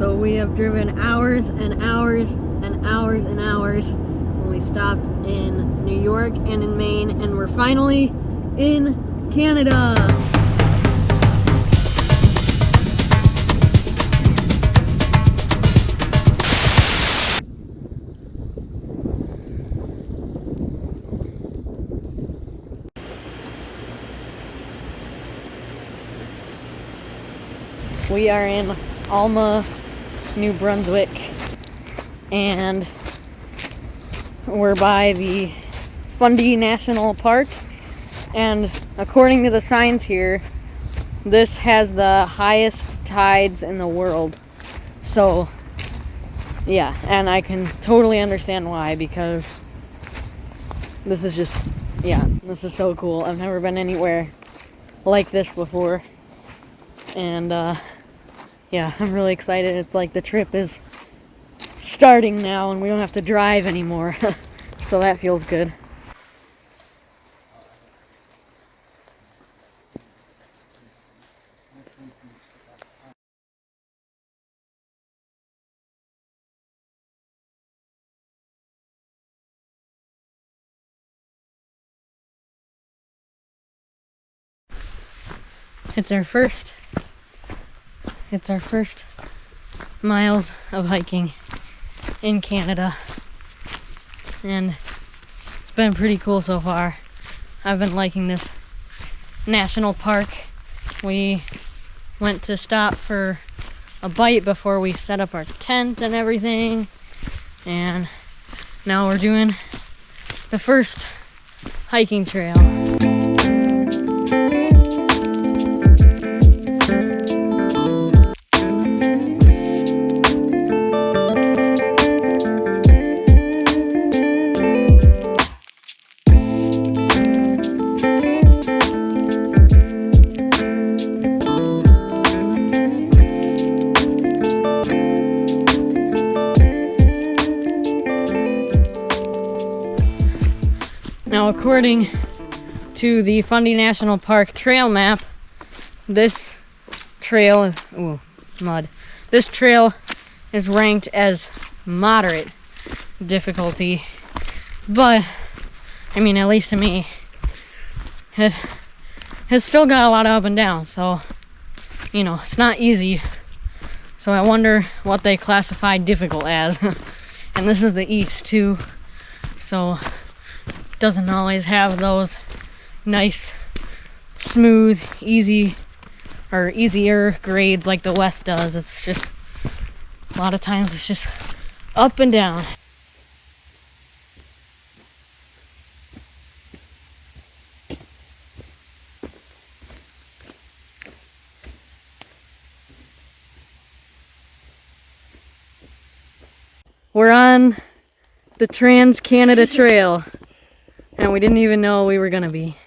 So we have driven hours and hours and hours and hours when we stopped in New York and in Maine, and we're finally in Canada. We are in Alma, New Brunswick, and we're by the Fundy National Park, and according to the signs here, this has the highest tides in the world. So yeah, and I can totally understand why, because this is just, yeah, this is so cool. I've never been anywhere like this before, and yeah, I'm really excited. It's like the trip is starting now and we don't have to drive anymore. So that feels good. It's our first miles of hiking in Canada, and it's been pretty cool so far. I've been liking this national park. We went to stop for a bite before we set up our tent and everything, and now we're doing the first hiking trail. Now, according to the Fundy National Park trail map, this trail is, ooh, mud. This trail is ranked as moderate difficulty, but I mean, at least to me, it's still got a lot of up and down, so you know, it's not easy. So I wonder what they classify difficult as. And this is the east too, so doesn't always have those nice, smooth, easy, or easier grades like the west does. It's just, a lot of times it's just up and down. We're on the Trans-Canada Trail, and we didn't even know we were gonna be.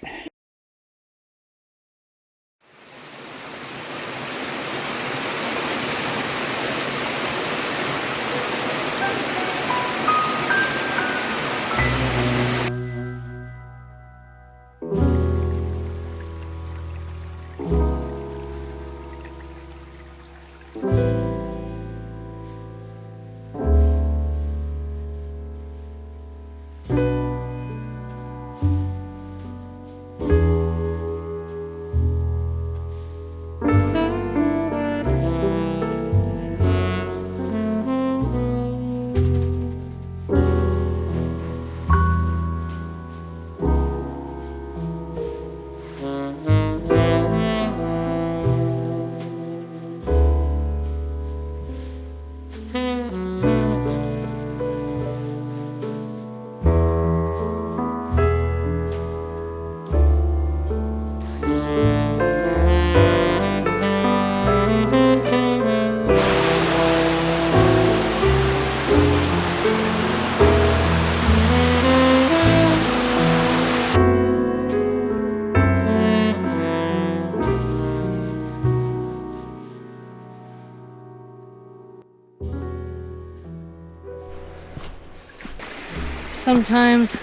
Sometimes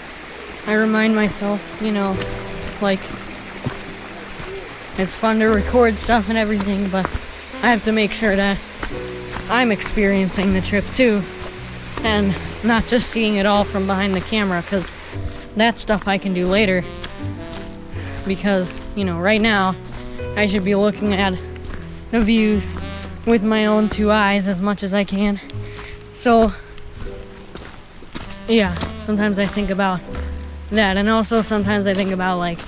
I remind myself, you know, like, it's fun to record stuff and everything, but I have to make sure that I'm experiencing the trip too, and not just seeing it all from behind the camera, because that stuff I can do later. Because, you know, right now I should be looking at the views with my own two eyes as much as I can. So yeah, sometimes I think about that, and also sometimes I think about, like,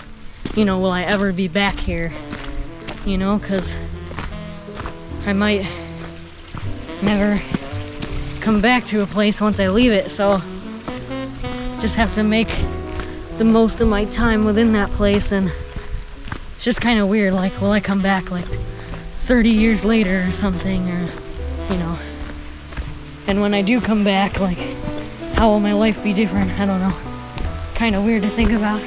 you know, will I ever be back here? You know, because I might never come back to a place once I leave it, so just have to make the most of my time within that place. And it's just kind of weird, like, will I come back like 30 years later or something, or, you know, and when I do come back, like, how will my life be different? I don't know. Kind of weird to think about.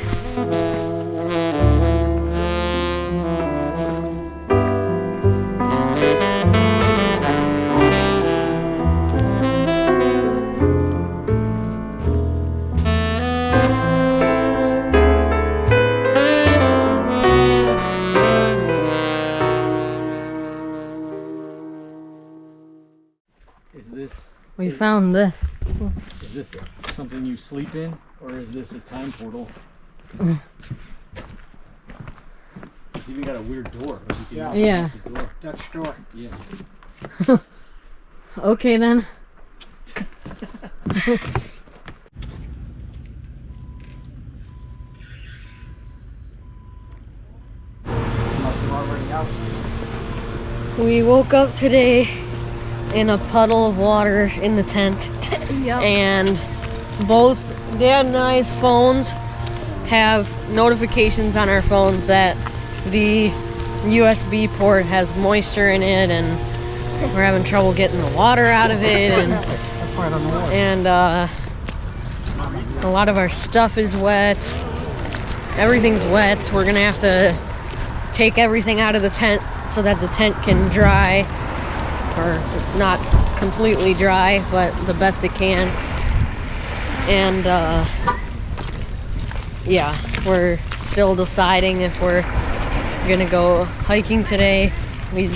We found this. Is this something you sleep in, or is this a time portal? It's even got a weird door. Like you can Yeah. the door. Dutch door. Yeah. Okay then. Already out. We woke up today in a puddle of water in the tent. Yep. And both Dad and I's phones have notifications on our phones that the USB port has moisture in it, and we're having trouble getting the water out of it, and a lot of our stuff is wet. Everything's wet. We're gonna have to take everything out of the tent so that the tent can dry, or not completely dry, but the best it can. And yeah, we're still deciding if we're gonna go hiking today. We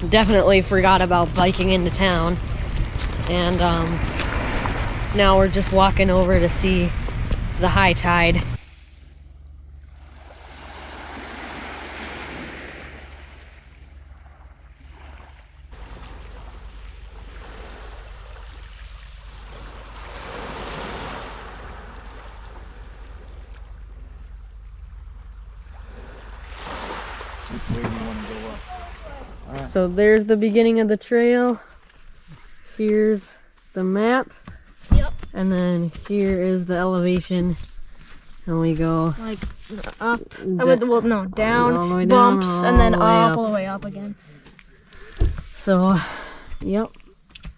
definitely forgot about biking into town, and now we're just walking over to see the high tide. Which way do you want to go up? So there's the beginning of the trail. Here's the map. Yep. And then here is the elevation. And we go Like up. Well, no, down, all the way bumps, down, and then all the way up, up. all the way up again. So, yep,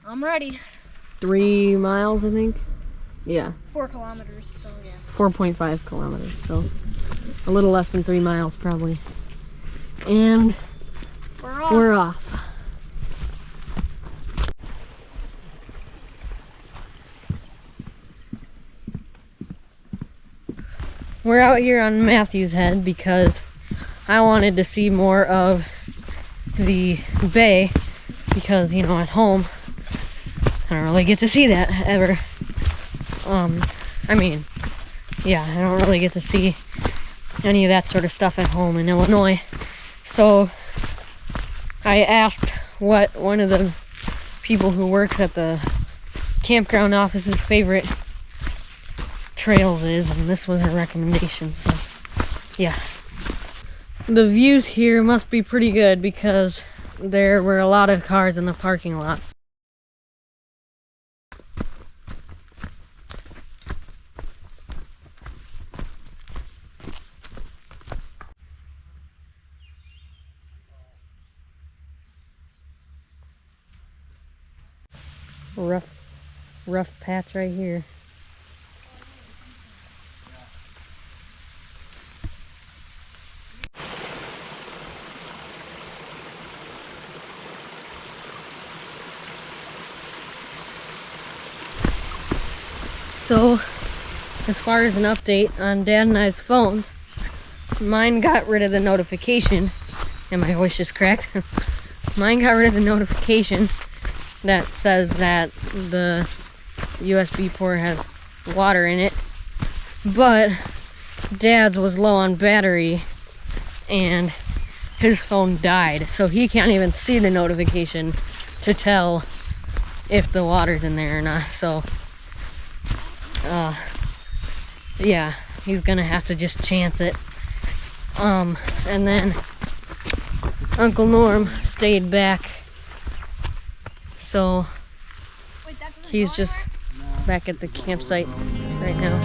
I'm ready. 3 miles, I think. Yeah, 4 kilometers, so yeah. 4.5 kilometers. So a little less than 3 miles probably. And We're off. we're off. We're out here on Matthews Head because I wanted to see more of the bay, because, you know, at home I don't really get to see that ever. I mean, yeah, I don't really get to see any of that sort of stuff at home in Illinois. So I asked what one of the people who works at the campground office's favorite trails is, and this was her recommendation. So yeah, the views here must be pretty good because there were a lot of cars in the parking lot. Rough patch right here. So, as far as an update on Dad and I's phones, mine got rid of the notification, and my voice just cracked. Mine got rid of the notification that says that the USB port has water in it, but Dad's was low on battery and his phone died, so he can't even see the notification to tell if the water's in there or not. So yeah, he's gonna have to just chance it. And then Uncle Norm stayed back, so he's just back at the campsite right now.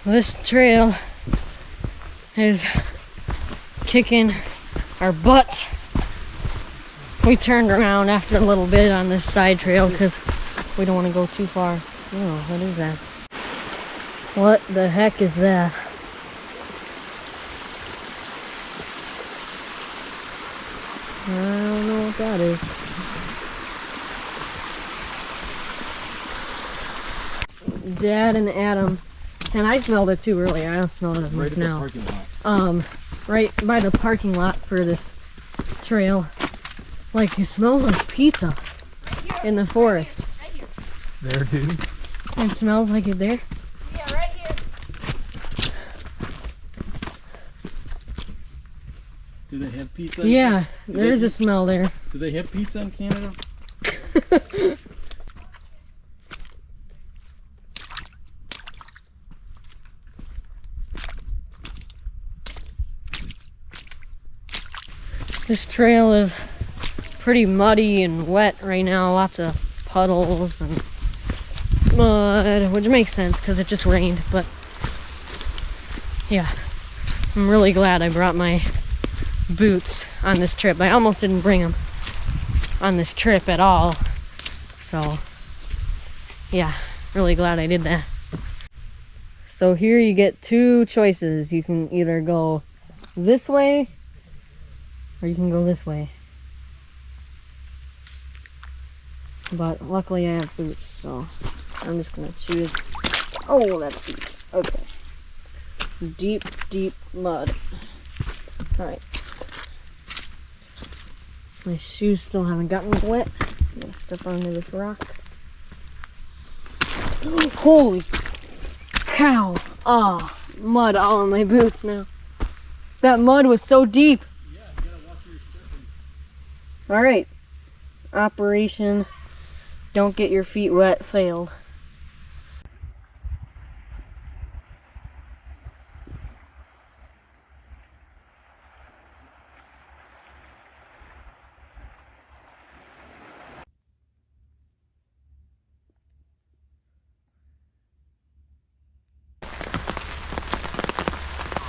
This trail is kicking our butt. We turned around after a little bit on this side trail because we don't want to go too far. Oh, what is that? What the heck is that? I don't know what that is. Dad and Adam, and I smelled it too earlier. I don't smell it as much now. Right at the parking lot. Right by the parking lot for this trail. Like, it smells like pizza in the forest. Right here. There, dude. It smells like it there. Yeah, right here. Do they have pizza? Yeah, there is a smell there. Do they have pizza in Canada? This trail is pretty muddy and wet right now. Lots of puddles and mud, which makes sense because it just rained. But yeah, I'm really glad I brought my boots on this trip. I almost didn't bring them on this trip at all. So yeah, really glad I did that. So here you get two choices. You can either go this way or you can go this way. But luckily I have boots, so I'm just gonna choose. Oh, that's deep. Okay. Deep, deep mud. Alright. My shoes still haven't gotten wet. I'm gonna step onto this rock. Holy cow! Ah, mud all on my boots now. That mud was so deep. Yeah, you gotta watch your stepping. Alright. Operation Don't Get Your Feet Wet failed.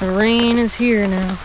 The rain is here now.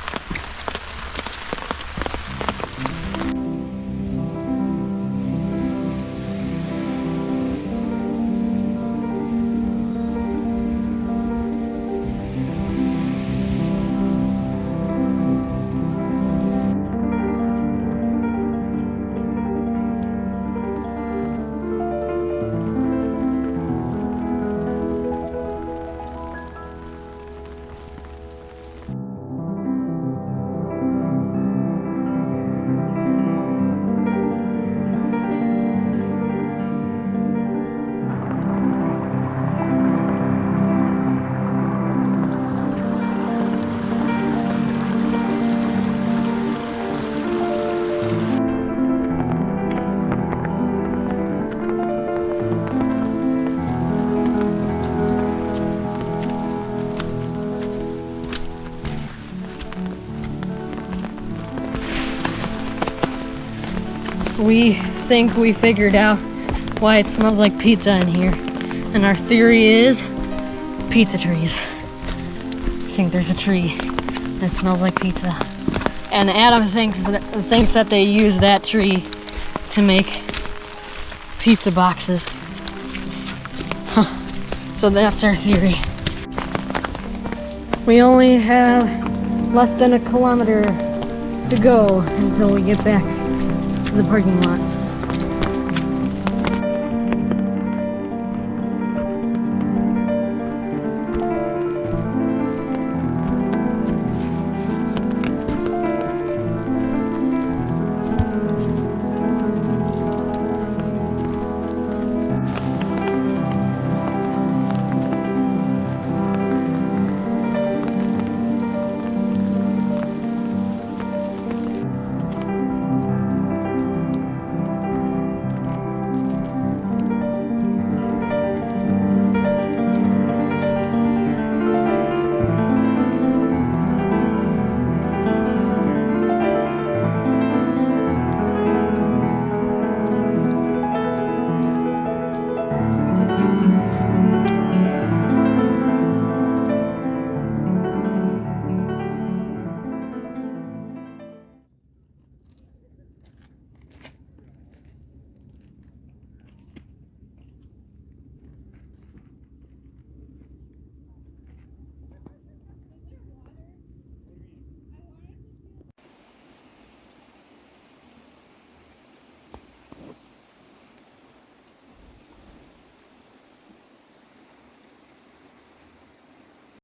we think we figured out why it smells like pizza in here. And our theory is pizza trees. I think there's a tree that smells like pizza. And Adam thinks that they use that tree to make pizza boxes. Huh. So that's our theory. We only have less than a kilometer to go until we get back to the parking lot.